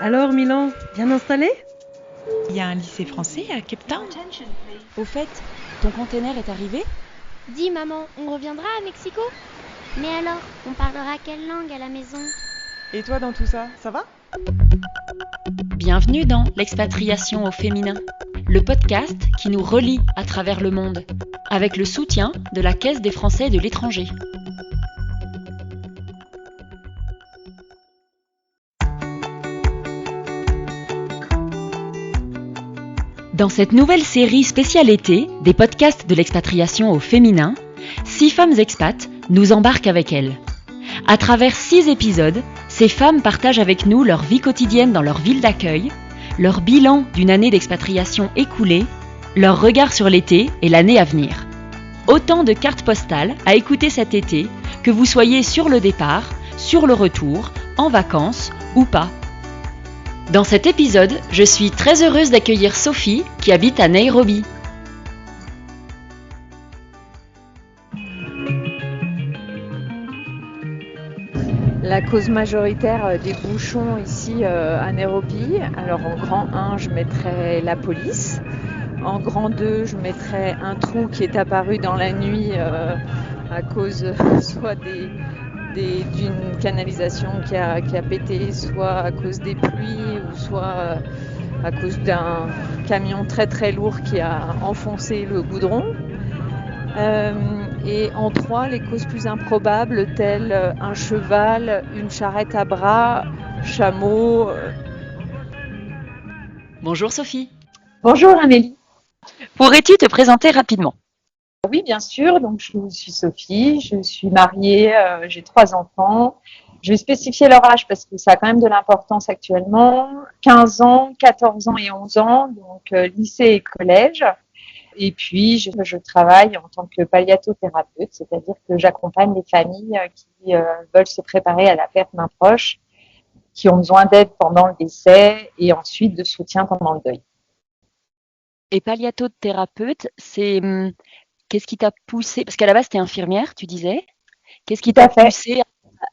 Alors Milan, bien installé? Il y a un lycée français à Cape Town. Au fait, ton container est arrivé? Dis maman, on reviendra à Mexico? Mais alors, on parlera quelle langue à la maison? Et toi dans tout ça, ça va? Bienvenue dans L'expatriation au féminin, le podcast qui nous relie à travers le monde, avec le soutien de la Caisse des Français de l'étranger. Dans cette nouvelle série spéciale été des podcasts de l'expatriation au féminin, 6 femmes expats nous embarquent avec elles. À travers 6 épisodes, ces femmes partagent avec nous leur vie quotidienne dans leur ville d'accueil, leur bilan d'une année d'expatriation écoulée, leur regard sur l'été et l'année à venir. Autant de cartes postales à écouter cet été, que vous soyez sur le départ, sur le retour, en vacances ou pas. Dans cet épisode, je suis très heureuse d'accueillir Sophie qui habite à Nairobi. La cause majoritaire des bouchons ici à Nairobi, alors en grand 1, je mettrais la police. En grand 2, je mettrais un trou qui est apparu dans la nuit à cause soit d'une canalisation qui a pété, soit à cause des pluies, ou soit à cause d'un camion très très lourd qui a enfoncé le goudron. Et en 3, les causes plus improbables telles un cheval, une charrette à bras, chameau. Bonjour Sophie. Bonjour Amélie. Pourrais-tu te présenter rapidement ? Oui, bien sûr. Donc, je suis Sophie, je suis mariée, j'ai 3 enfants. Je vais spécifier leur âge parce que ça a quand même de l'importance actuellement. 15 ans, 14 ans et 11 ans, donc lycée et collège. Et puis, je travaille en tant que palliatothérapeute, c'est-à-dire que j'accompagne les familles qui veulent se préparer à la perte d'un proche, qui ont besoin d'aide pendant le décès et ensuite de soutien pendant le deuil. Et palliatothérapeute, c'est... Qu'est-ce qui t'a poussé, parce qu'à la base, tu es infirmière, tu disais. Qu'est-ce qui t'a poussé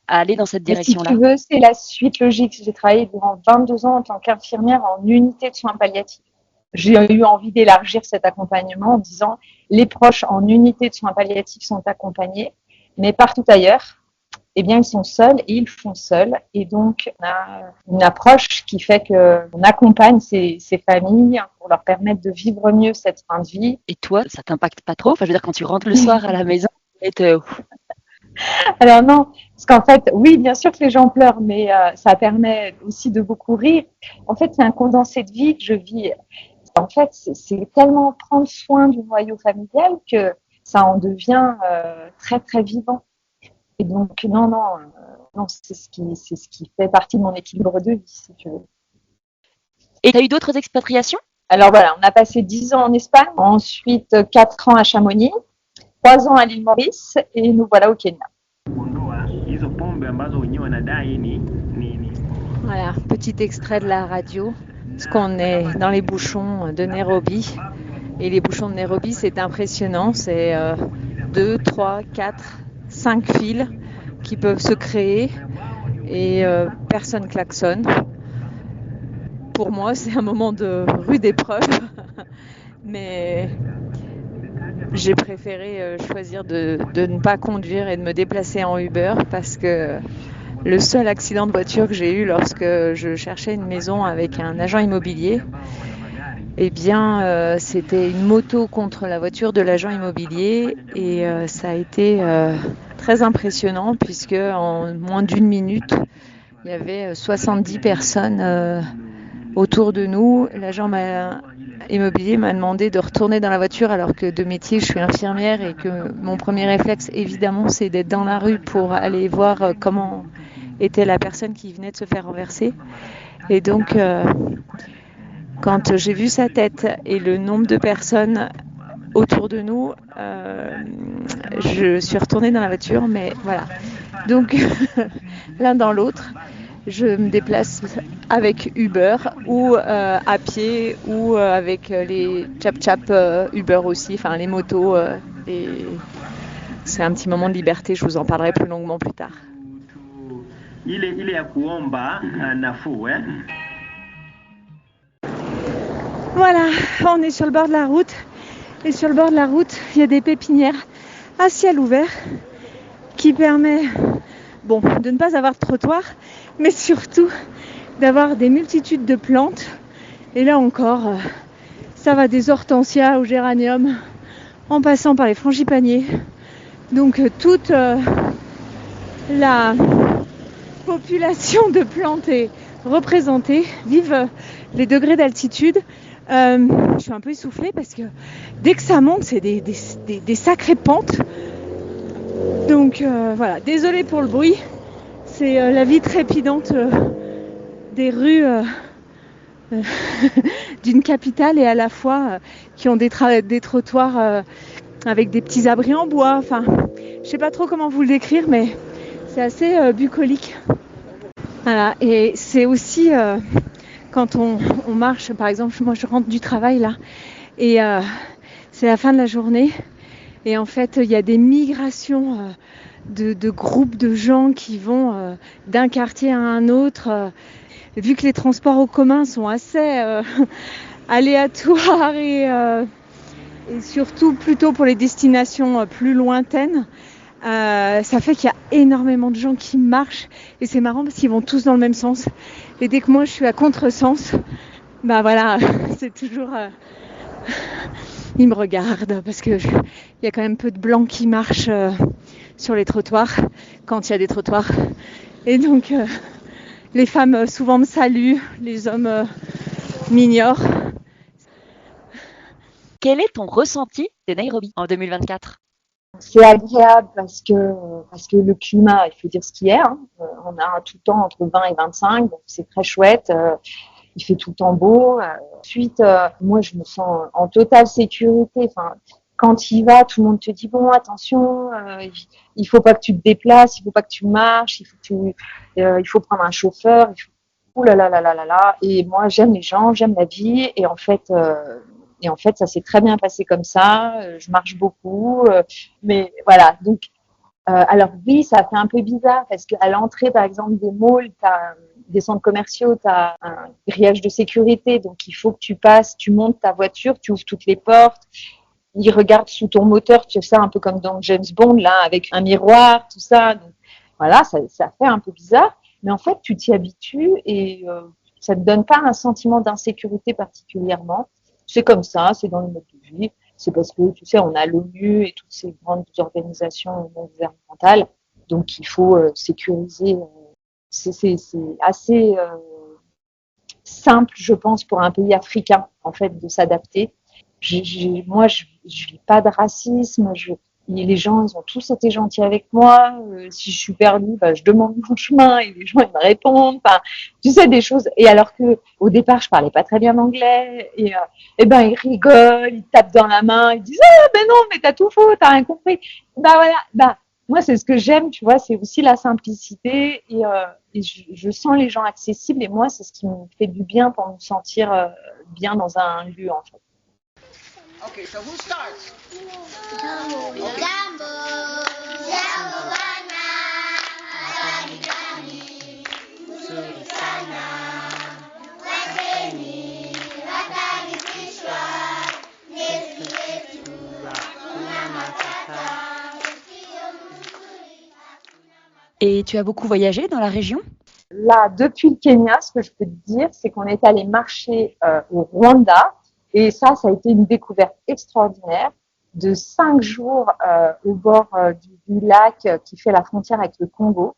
à aller dans cette direction-là ? Si tu veux, c'est la suite logique. J'ai travaillé durant 22 ans en tant qu'infirmière en unité de soins palliatifs. J'ai eu envie d'élargir cet accompagnement en disant les proches en unité de soins palliatifs sont accompagnés, mais partout ailleurs, eh bien, ils sont seuls et ils font seuls. Et donc, on a une approche qui fait qu'on accompagne ces familles pour leur permettre de vivre mieux cette fin de vie. Et toi, ça t'impacte pas trop ? Enfin, je veux dire, quand tu rentres le soir à la maison, Alors non, parce qu'en fait, oui, bien sûr que les gens pleurent, mais ça permet aussi de beaucoup rire. En fait, c'est un condensé de vie que je vis. En fait, c'est tellement prendre soin du noyau familial que ça en devient très, très vivant. Et donc, non, c'est ce qui fait partie de mon équilibre de vie, si tu veux. Et tu as eu d'autres expatriations ? Alors voilà, on a passé 10 ans en Espagne, ensuite 4 ans à Chamonix, 3 ans à l'île Maurice, et nous voilà au Kenya. Voilà, petit extrait de la radio, parce qu'on est dans les bouchons de Nairobi. Et les bouchons de Nairobi, c'est impressionnant, c'est 2, 3, 4, 5 fils qui peuvent se créer et personne klaxonne. Pour moi, c'est un moment de rude épreuve, mais j'ai préféré choisir de ne pas conduire et de me déplacer en Uber parce que le seul accident de voiture que j'ai eu lorsque je cherchais une maison avec un agent immobilier, eh bien, c'était une moto contre la voiture de l'agent immobilier et ça a été très impressionnant puisque en moins d'1 minute, il y avait 70 personnes autour de nous. L'agent immobilier m'a demandé de retourner dans la voiture alors que de métier, je suis infirmière et que mon premier réflexe, évidemment, c'est d'être dans la rue pour aller voir comment était la personne qui venait de se faire renverser. Et donc, quand j'ai vu sa tête et le nombre de personnes autour de nous, je suis retournée dans la voiture, mais voilà. Donc, l'un dans l'autre, je me déplace avec Uber ou à pied ou avec les chap-chap Uber aussi, enfin les motos. Et c'est un petit moment de liberté, je vous en parlerai plus longuement plus tard. ile ya kuomba nafuu Voilà, on est sur le bord de la route. Et sur le bord de la route, il y a des pépinières à ciel ouvert qui permet de ne pas avoir de trottoir, mais surtout d'avoir des multitudes de plantes. Et là encore, ça va des hortensias aux géraniums, en passant par les frangipaniers. Donc toute la population de plantes est représentée. Vive les degrés d'altitude. Je suis un peu essoufflée parce que dès que ça monte, c'est des sacrées pentes. Donc voilà, désolée pour le bruit. C'est la vie trépidante des rues d'une capitale et à la fois qui ont des trottoirs avec des petits abris en bois. Enfin, je sais pas trop comment vous le décrire, mais c'est assez bucolique. Voilà, et c'est aussi quand on marche, par exemple, moi je rentre du travail là, et c'est la fin de la journée, et en fait il y a des migrations de groupes de gens qui vont d'un quartier à un autre. Vu que les transports en commun sont assez aléatoires et surtout plutôt pour les destinations plus lointaines, ça fait qu'il y a énormément de gens qui marchent et c'est marrant parce qu'ils vont tous dans le même sens. Et dès que moi je suis à contresens, voilà, c'est toujours... ils me regardent parce que il y a quand même peu de blancs qui marchent sur les trottoirs quand il y a des trottoirs. Et donc les femmes souvent me saluent, les hommes m'ignorent. Quel est ton ressenti de Nairobi en 2024 ? C'est agréable parce que le climat, il faut dire ce qu'il est. On a tout le temps entre 20 et 25, donc c'est très chouette. Il fait tout le temps beau. Ensuite, moi, je me sens en totale sécurité. Enfin, quand tu y vas, tout le monde te dit bon, attention, il faut pas que tu te déplaces, il faut pas que tu marches, il faut prendre un chauffeur. Ouh là là là là là là. Et moi, j'aime les gens, j'aime la vie, et en fait, ça s'est très bien passé comme ça. Je marche beaucoup, mais voilà. Donc, alors oui, ça fait un peu bizarre parce qu'à l'entrée, par exemple, des malls, des centres commerciaux, tu as un grillage de sécurité, donc il faut que tu passes, tu montes ta voiture, tu ouvres toutes les portes, ils regardent sous ton moteur, tu sais, un peu comme dans James Bond, là, avec un miroir, tout ça. Donc, voilà, ça fait un peu bizarre, mais en fait, tu t'y habitues et ça te donne pas un sentiment d'insécurité particulièrement. C'est comme ça, c'est dans le mode de vie. C'est parce que, tu sais, on a l'ONU et toutes ces grandes organisations non gouvernementales, donc il faut sécuriser. C'est assez simple, je pense, pour un pays africain, en fait, de s'adapter. Moi, je vis pas de racisme. Les gens, ils ont tous été gentils avec moi. Si je suis perdue, je demande mon chemin et les gens, ils me répondent. Enfin, tu sais, des choses. Et alors que au départ, je parlais pas très bien anglais. Et ils rigolent, ils tapent dans la main, ils disent ah ben non, mais t'as tout faux, t'as rien compris. Voilà. Moi, c'est ce que j'aime, tu vois, c'est aussi la simplicité et je sens les gens accessibles et moi, c'est ce qui me fait du bien pour me sentir bien dans un lieu, en fait. Okay, so who starts? Jambo, Jambo, Jambo bana, Adani Dani, Mzuri sana, wageni, wakaribishwa, Yesu wetu, hakuna matata. Et tu as beaucoup voyagé dans la région ? Là, depuis le Kenya, ce que je peux te dire, c'est qu'on est allé marcher au Rwanda. Et ça a été une découverte extraordinaire de 5 jours au bord du lac qui fait la frontière avec le Congo.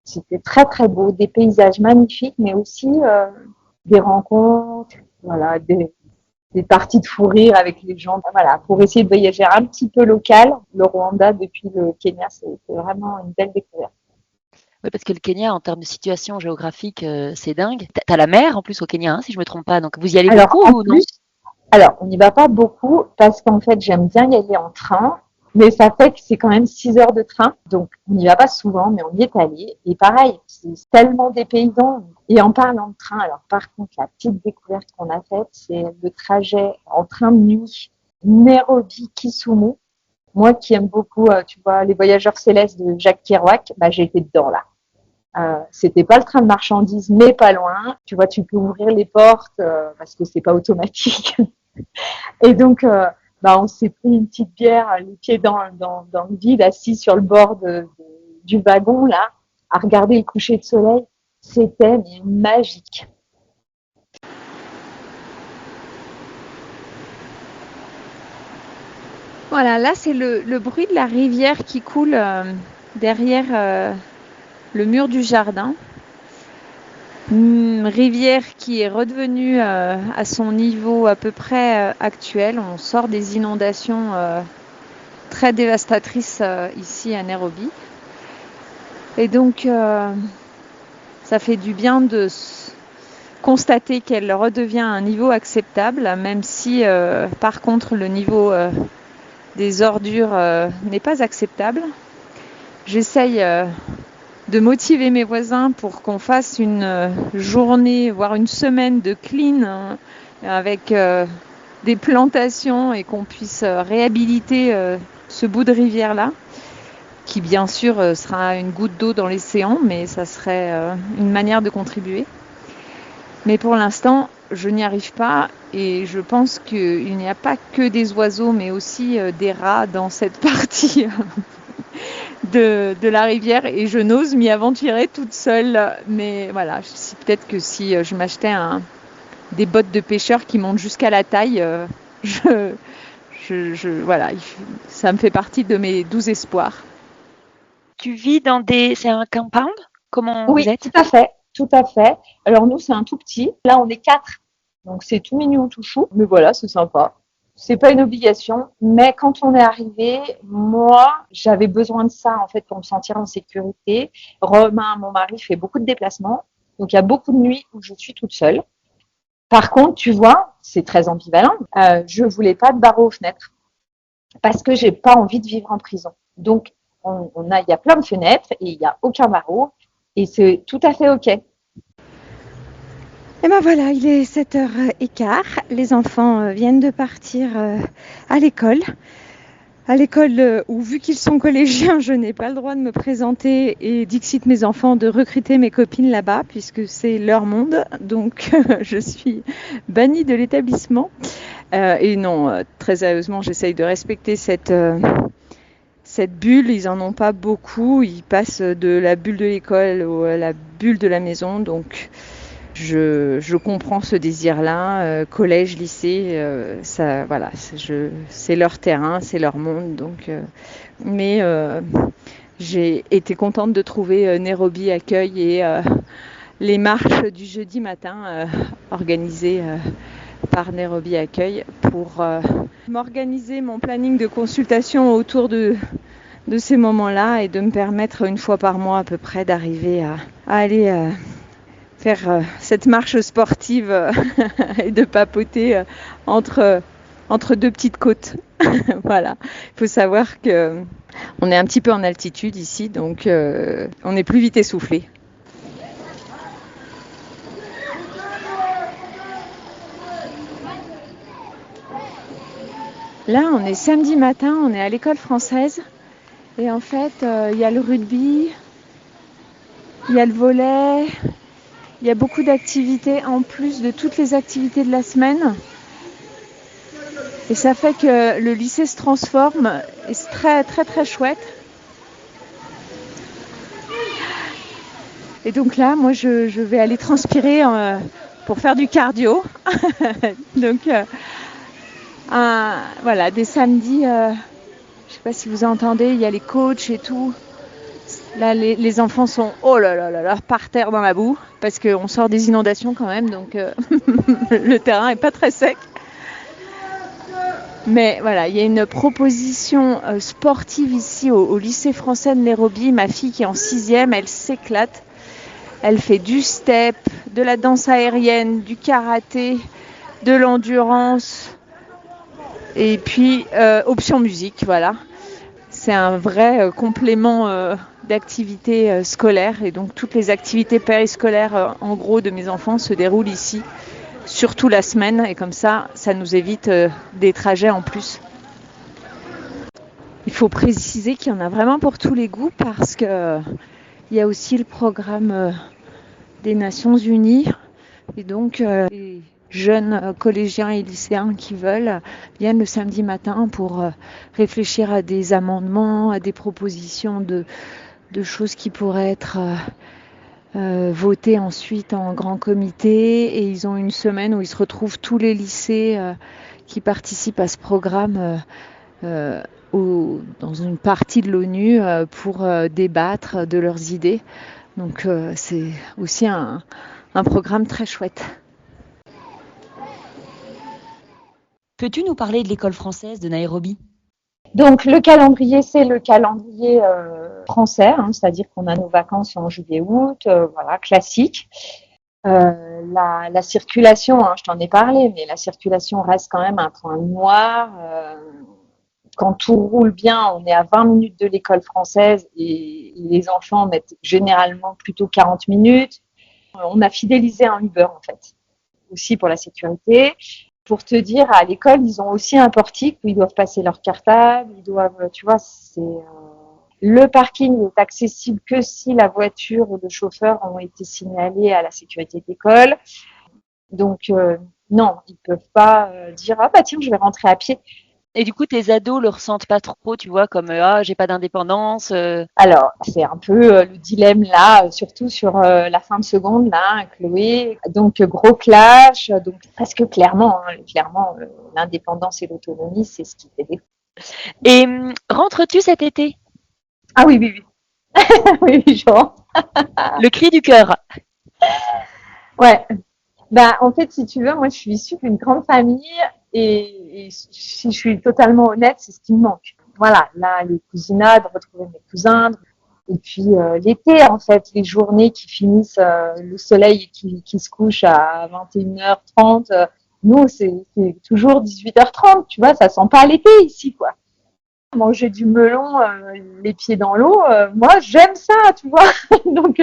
C'était très très beau, des paysages magnifiques, mais aussi des rencontres, voilà, des parties de fou rire avec les gens. Voilà, pour essayer de voyager un petit peu local, le Rwanda depuis le Kenya, c'est vraiment une belle découverte. Oui, parce que le Kenya, en termes de situation géographique, c'est dingue. T'as la mer en plus au Kenya, si je me trompe pas. Donc vous y allez beaucoup ou non ? Alors, on n'y va pas beaucoup parce qu'en fait, j'aime bien y aller en train, mais ça fait que c'est quand même 6 heures de train. Donc, on n'y va pas souvent, mais on y est allé. Et pareil, c'est tellement dépaysant. Et en parlant de train, alors par contre, la petite découverte qu'on a faite, c'est le trajet en train de nuit Nairobi-Kisumu. Moi qui aime beaucoup, tu vois, Les Voyageurs Célestes de Jacques Kerouac, j'ai été dedans là. C'était pas le train de marchandises, mais pas loin. Tu vois, tu peux ouvrir les portes parce que c'est pas automatique. Et donc, on s'est pris une petite bière, les pieds dans le vide, assis sur le bord du wagon là, à regarder le coucher de soleil. C'était magique. Voilà, là c'est le bruit de la rivière qui coule derrière le mur du jardin. Une rivière qui est redevenue à son niveau à peu près actuel. On sort des inondations très dévastatrices ici à Nairobi. Et donc ça fait du bien de constater qu'elle redevient à un niveau acceptable, même si par contre le niveau des ordures n'est pas acceptable. J'essaye de motiver mes voisins pour qu'on fasse une journée, voire une semaine de clean avec des plantations et qu'on puisse réhabiliter ce bout de rivière-là, qui bien sûr sera une goutte d'eau dans l'océan, mais ça serait une manière de contribuer. Mais pour l'instant, je n'y arrive pas et je pense qu'il n'y a pas que des oiseaux, mais aussi des rats dans cette partie de la rivière et je n'ose m'y aventurer toute seule. Mais voilà, peut-être que si je m'achetais des bottes de pêcheur qui montent jusqu'à la taille, voilà, ça me fait partie de mes 12 espoirs. Tu vis c'est un compound? Comment Oui, vous êtes? tout à fait. Alors nous, c'est un tout petit. Là, on est 4. Donc c'est tout mignon, tout chou. Mais voilà, c'est sympa. C'est pas une obligation, mais quand on est arrivé, moi, j'avais besoin de ça en fait pour me sentir en sécurité. Romain, mon mari, fait beaucoup de déplacements, donc il y a beaucoup de nuits où je suis toute seule. Par contre, tu vois, c'est très ambivalent. Je voulais pas de barreaux aux fenêtres parce que j'ai pas envie de vivre en prison. Donc il y a plein de fenêtres et il y a aucun barreau et c'est tout à fait ok. Et ben voilà, il est 7h15. Les enfants viennent de partir à l'école. À l'école où, vu qu'ils sont collégiens, je n'ai pas le droit de me présenter et dixit mes enfants de recruter mes copines là-bas, puisque c'est leur monde. Donc, je suis bannie de l'établissement. Et non, très sérieusement, j'essaye de respecter cette bulle. Ils en ont pas beaucoup. Ils passent de la bulle de l'école à la bulle de la maison. Donc, je comprends ce désir-là, collège, lycée, ça, voilà, c'est leur terrain, c'est leur monde. Donc, mais j'ai été contente de trouver Nairobi Accueil et les marches du jeudi matin organisées par Nairobi Accueil pour m'organiser mon planning de consultation autour de ces moments-là et de me permettre une fois par mois à peu près d'arriver à aller faire cette marche sportive et de papoter entre deux petites côtes. Voilà. Il faut savoir que on est un petit peu en altitude ici, donc on est plus vite essoufflé. Là, on est samedi matin, on est à l'école française et en fait, il y a le rugby, il y a le volley. Il y a beaucoup d'activités en plus de toutes les activités de la semaine. Et ça fait que le lycée se transforme et c'est très très très chouette. Et donc là, moi je vais aller transpirer pour faire du cardio. Donc voilà, des samedis, je sais pas si vous entendez, il y a les coachs et tout. Là, les enfants sont par terre dans la boue parce qu'on sort des inondations quand même, donc le terrain est pas très sec. Mais voilà, il y a une proposition sportive ici au lycée français de Nairobi. Ma fille qui est en 6e, elle s'éclate. Elle fait du step, de la danse aérienne, du karaté, de l'endurance et puis option musique, voilà. C'est un vrai complément d'activités scolaires et donc toutes les activités périscolaires en gros de mes enfants se déroulent ici, surtout la semaine et comme ça nous évite des trajets en plus. Il faut préciser qu'il y en a vraiment pour tous les goûts parce que Il y a aussi le programme des Nations Unies. Et donc, les jeunes collégiens et lycéens qui veulent viennent le samedi matin pour réfléchir à des amendements, à des propositions de choses qui pourraient être votées ensuite en grand comité. Et ils ont une semaine où ils se retrouvent tous les lycées qui participent à ce programme dans une partie de l'ONU pour débattre de leurs idées. Donc c'est aussi un programme très chouette. Peux-tu nous parler de l'école française de Nairobi ? Donc le calendrier, c'est le calendrier français, c'est-à-dire qu'on a nos vacances en juillet-août, voilà, classique. La circulation, je t'en ai parlé, mais la circulation reste quand même un point noir. Quand tout roule bien, on est à 20 minutes de l'école française et les enfants mettent généralement plutôt 40 minutes. On a fidélisé un Uber, en fait, aussi pour la sécurité. Pour te dire, à l'école, ils ont aussi un portique où ils doivent passer leur cartable, ils doivent, tu vois, le parking est accessible que si la voiture ou le chauffeur ont été signalés à la sécurité de l'école. Donc, non, ils peuvent pas dire, ah bah tiens, je vais rentrer à pied. Et du coup, tes ados le ressentent pas trop, tu vois, comme j'ai pas d'indépendance. Alors, c'est un peu le dilemme là, surtout sur la fin de seconde là, Chloé. Donc gros clash, donc parce que clairement, l'indépendance et l'autonomie, c'est ce qui fait défaut. Et rentres-tu cet été ? Ah oui, oui, oui, oui, je rentre. Le cri du cœur. Ouais. Ben, en fait, si tu veux, moi, je suis issue d'une grande famille et si je suis totalement honnête, c'est ce qui me manque. Voilà, là, les cousinades, retrouver mes cousins. Et puis, l'été, en fait, les journées qui finissent, le soleil qui se couche à 21h30. Nous, c'est toujours 18h30, tu vois, ça sent pas l'été ici, quoi. Manger du melon, les pieds dans l'eau, moi j'aime ça, tu vois. Donc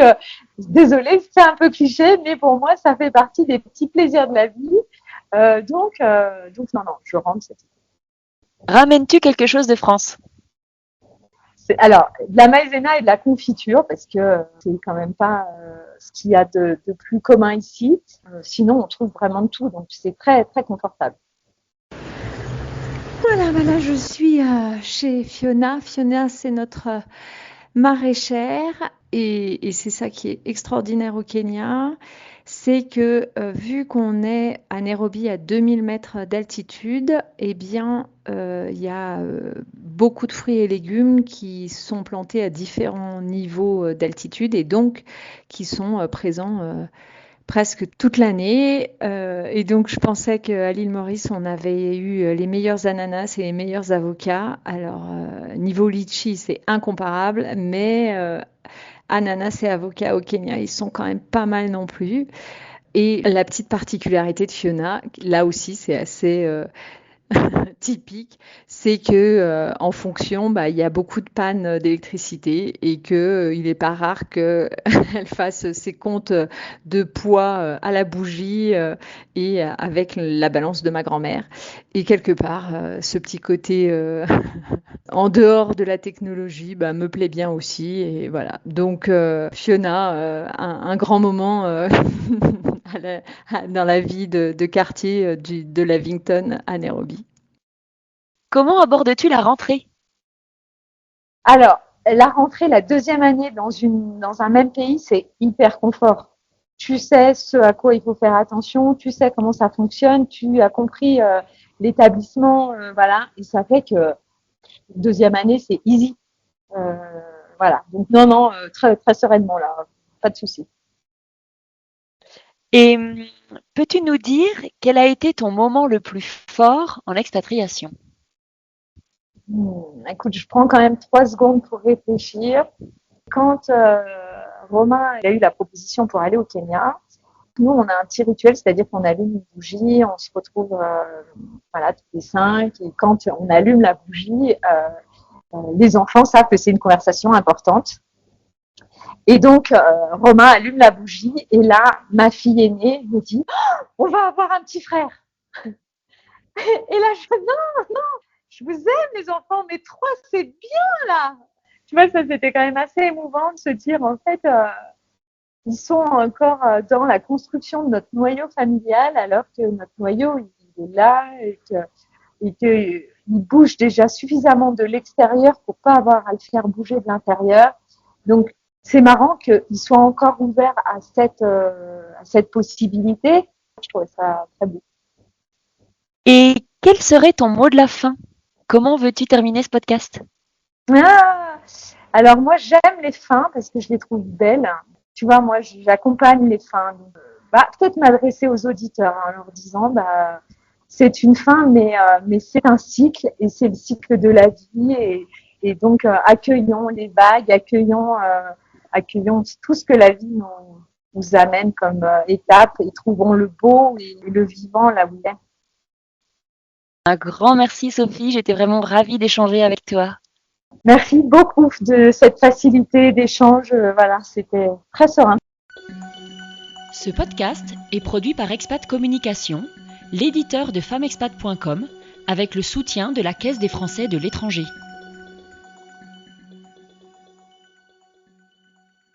désolée, c'est un peu cliché, mais pour moi ça fait partie des petits plaisirs de la vie. Donc non, je rentre cet été. Ramènes-tu quelque chose de France ? Alors, de la maïzena et de la confiture, parce que c'est quand même pas ce qu'il y a de plus commun ici. Sinon, on trouve vraiment de tout, donc c'est très très confortable. Voilà, je suis chez Fiona. Fiona, c'est notre maraîchère et c'est ça qui est extraordinaire au Kenya. C'est que vu qu'on est à Nairobi à 2000 mètres d'altitude, eh bien, il y a beaucoup de fruits et légumes qui sont plantés à différents niveaux d'altitude et donc qui sont présents presque toute l'année. Et donc, je pensais qu'à l'île Maurice, on avait eu les meilleurs ananas et les meilleurs avocats. Alors, niveau litchi, c'est incomparable, mais ananas et avocats au Kenya, ils sont quand même pas mal non plus. Et la petite particularité de Fiona, là aussi, c'est assez typique, c'est que en fonction, il y a beaucoup de pannes d'électricité et que il n'est pas rare qu'elle fasse ses comptes de poids à la bougie et avec la balance de ma grand-mère. Et quelque part, ce petit côté en dehors de la technologie me plaît bien aussi. Et voilà. Donc Fiona, un grand moment dans la vie de quartier de Lavington à Nairobi. Comment abordes-tu la rentrée ? Alors, la rentrée, la deuxième année dans un même pays, c'est hyper confort. Tu sais ce à quoi il faut faire attention, tu sais comment ça fonctionne, tu as compris l'établissement, voilà. Et ça fait que deuxième année, c'est easy. Voilà. Donc non, très, très sereinement là, pas de souci. Et peux-tu nous dire quel a été ton moment le plus fort en expatriation ? Écoute, je prends quand même 3 secondes pour réfléchir. Quand Romain a eu la proposition pour aller au Kenya, nous, on a un petit rituel, c'est-à-dire qu'on allume une bougie, on se retrouve tous les 5, et quand on allume la bougie, les enfants savent que c'est une conversation importante. Et donc, Romain allume la bougie, et là, ma fille aînée me dit « On va avoir un petit frère !» Et là, je dis « Non, je vous aime les enfants, mais 3 c'est bien là !» Tu vois, ça c'était quand même assez émouvant de se dire, en fait, ils sont encore dans la construction de notre noyau familial, alors que notre noyau, il est là et qu'il bouge déjà suffisamment de l'extérieur pour pas avoir à le faire bouger de l'intérieur. Donc, c'est marrant qu'ils soient encore ouverts à cette possibilité. Je trouve ça très beau. Et quel serait ton mot de la fin? Comment veux-tu terminer ce podcast? Alors moi, j'aime les fins parce que je les trouve belles. Tu vois, moi, j'accompagne les fins. Donc, peut-être m'adresser aux auditeurs en leur disant, c'est une fin, mais c'est un cycle et c'est le cycle de la vie. Et donc, accueillons les vagues, accueillons tout ce que la vie nous amène comme étape et trouvons le beau et le vivant là où il est. Un grand merci Sophie, j'étais vraiment ravie d'échanger avec toi. Merci beaucoup de cette facilité d'échange. Voilà, c'était très serein. Ce podcast est produit par Expat Communication, l'éditeur de femmexpat.com, avec le soutien de la Caisse des Français de l'étranger.